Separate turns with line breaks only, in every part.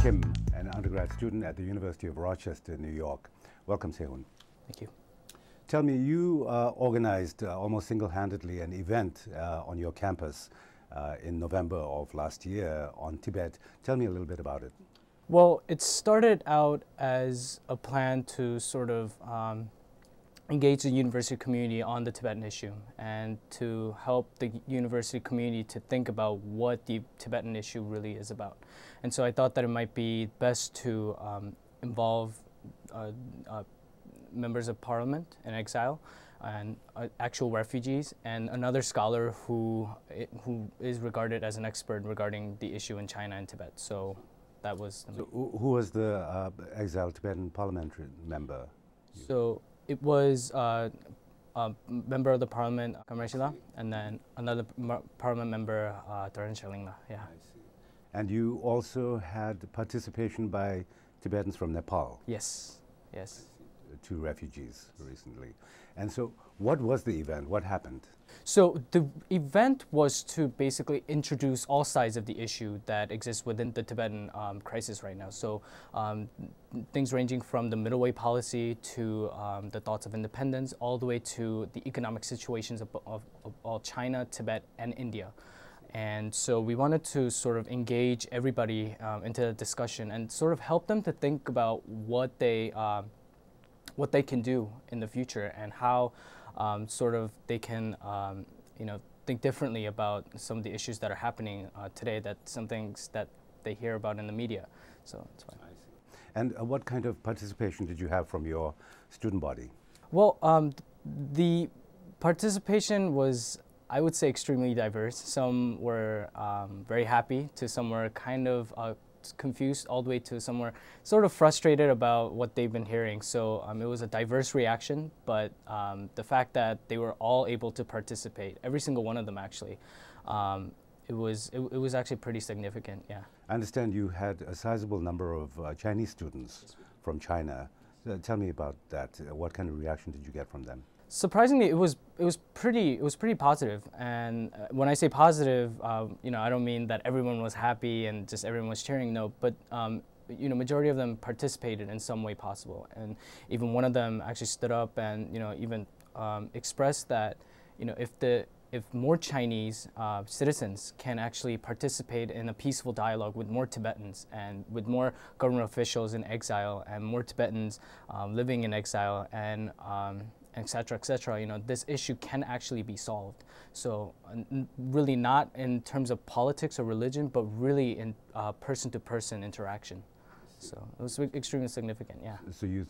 Kim, an undergrad student at the University of Rochester, New York. Welcome, Se Hoon.
Thank you.
Tell me, you organized almost single-handedly an event on your campus in November of last year on Tibet. Tell me a little bit about it.
Well, it started out as a plan to sort of engage the university community on the Tibetan issue and to help the university community to think about what the Tibetan issue really is about. And so I thought that it might be best to involve members of parliament in exile and actual refugees and another scholar who is regarded as an expert regarding the issue in China and Tibet. So that was...
So who was the exiled Tibetan parliamentary member?
So it was a member of the parliament, Kamrashila, and then another parliament member, Taran Shalingla. Yeah.
I see. And you also had participation by Tibetans from Nepal?
Yes, yes.
2 refugees recently. And so what was the event? What happened?
So the event was to basically introduce all sides of the issue that exists within the Tibetan crisis right now. So things ranging from the middle way policy to the thoughts of independence, all the way to the economic situations of all China, Tibet, and India. And so we wanted to sort of engage everybody into the discussion and sort of help them to think about what they can do in the future and how sort of they can think differently about some of the issues that are happening today, that some things that they hear about in the media. So that's why.
I see. And what kind of participation did you have from your student body?
Well, the participation was, I would say, extremely diverse. Some were very happy, to some were kind of confused, all the way to some were sort of frustrated about what they've been hearing. So it was a diverse reaction, but the fact that they were all able to participate, every single one of them actually, it was actually pretty significant, yeah.
I understand you had a sizable number of Chinese students from China. Tell me about that. What kind of reaction did you get from them?
Surprisingly, it was pretty positive. And when I say positive, I don't mean that everyone was happy and just everyone was cheering. No, but majority of them participated in some way possible. And even one of them actually stood up and even expressed that if more Chinese citizens can actually participate in a peaceful dialogue with more Tibetans and with more government officials in exile and more Tibetans living in exile and et cetera, this issue can actually be solved. So really not in terms of politics or religion, but really in person-to-person interaction. So it was extremely significant, yeah.
So you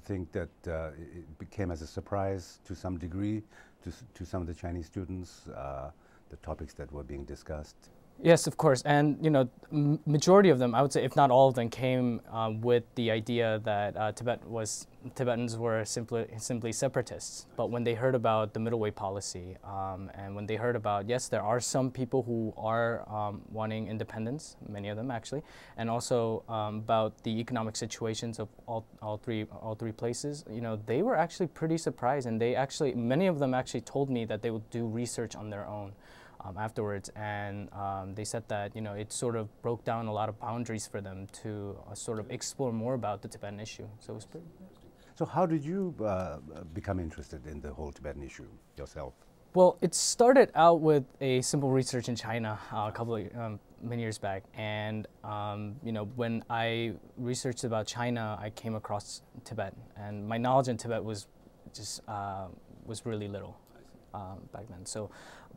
think that it became as a surprise to some degree to some of the Chinese students, the topics that were being discussed?
Yes, of course, and majority of them, I would say, if not all of them, came with the idea that Tibetans were simply separatists. But when they heard about the middle way policy, and when they heard about, yes, there are some people who are wanting independence, many of them actually, and also about the economic situations of all three places, they were actually pretty surprised, and many of them actually told me that they would do research on their own. Afterwards, and they said that it sort of broke down a lot of boundaries for them to sort of explore more about the Tibetan issue. So it was pretty interesting.
So how did you become interested in the whole Tibetan issue yourself?
Well, it started out with a simple research in China many years back, and when I researched about China, I came across Tibet, and my knowledge in Tibet was just was really little back then. So.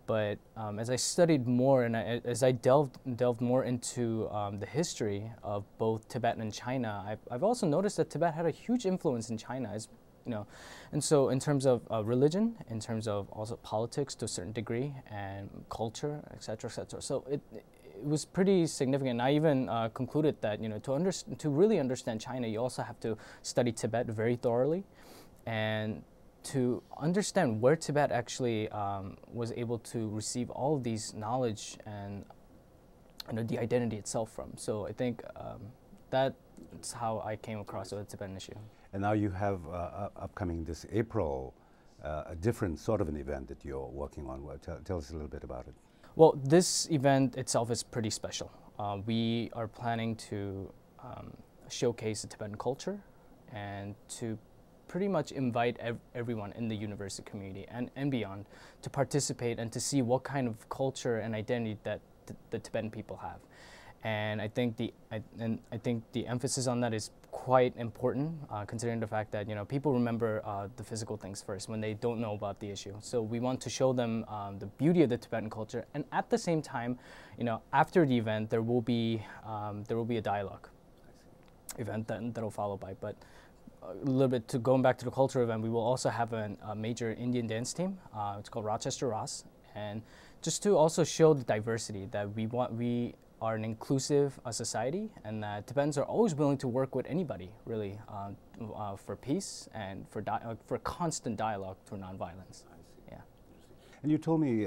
But as I studied more and as I delved more into the history of both Tibet and China, I've also noticed that Tibet had a huge influence in China, and so in terms of religion, in terms of also politics to a certain degree, and culture, et cetera, et cetera. So it was pretty significant. I even concluded that to really understand China, you also have to study Tibet very thoroughly, and to understand where Tibet actually was able to receive all of these knowledge and the identity itself from. So I think that's how I came across the Tibetan issue.
And now you have upcoming this April a different sort of an event that you're working on. Well, tell us a little bit about it.
Well, this event itself is pretty special. we are planning to showcase the Tibetan culture and to pretty much invite everyone in the university community and beyond to participate and to see what kind of culture and identity that the Tibetan people have. And I think the emphasis on that is quite important, considering the fact that people remember the physical things first when they don't know about the issue. So we want to show them the beauty of the Tibetan culture, and at the same time, after the event, there will be a dialogue event that'll follow by. But a little bit going back to the culture event, we will also have a major Indian dance team. It's called Rochester Ross, and just to also show the diversity that we are an inclusive society, and that Tibetans are always willing to work with anybody, really, for peace and for constant dialogue through nonviolence.
I see.
Yeah.
And you told me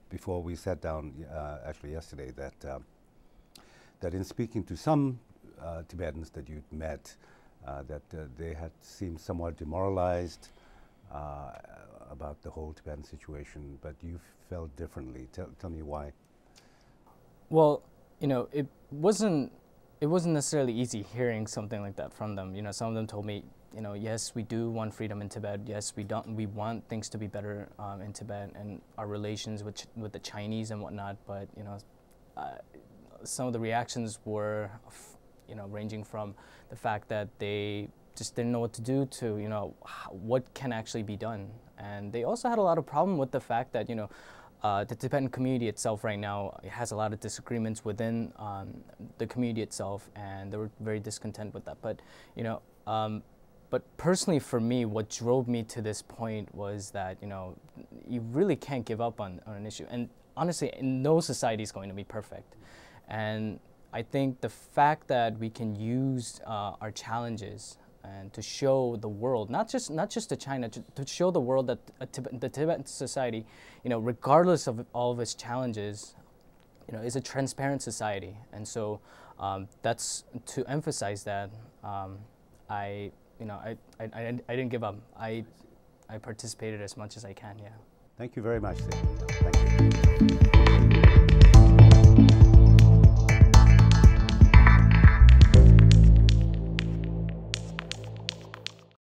before we sat down, actually yesterday, that in speaking to some Tibetans that you'd met, that they had seemed somewhat demoralized about the whole Tibetan situation, but you felt differently. Tell me why.
Well, it wasn't necessarily easy hearing something like that from them. Some of them told me, yes, we do want freedom in Tibet. Yes, we want things to be better in Tibet and our relations with the Chinese and whatnot. But some of the reactions were, ranging from the fact that they just didn't know what to do to, what can actually be done. And they also had a lot of problem with the fact that, the Tibetan community itself right now has a lot of disagreements within the community itself, and they were very discontent with that. But, but personally for me, what drove me to this point was that, you really can't give up on an issue. And honestly, no society is going to be perfect. And I think the fact that we can use our challenges and to show the world, not just to China, to show the world that the Tibetan society, regardless of all of its challenges, is a transparent society. And so that's to emphasize that I didn't give up. I participated as much as I can. Yeah.
Thank you very much, Se Hoon. Thank you.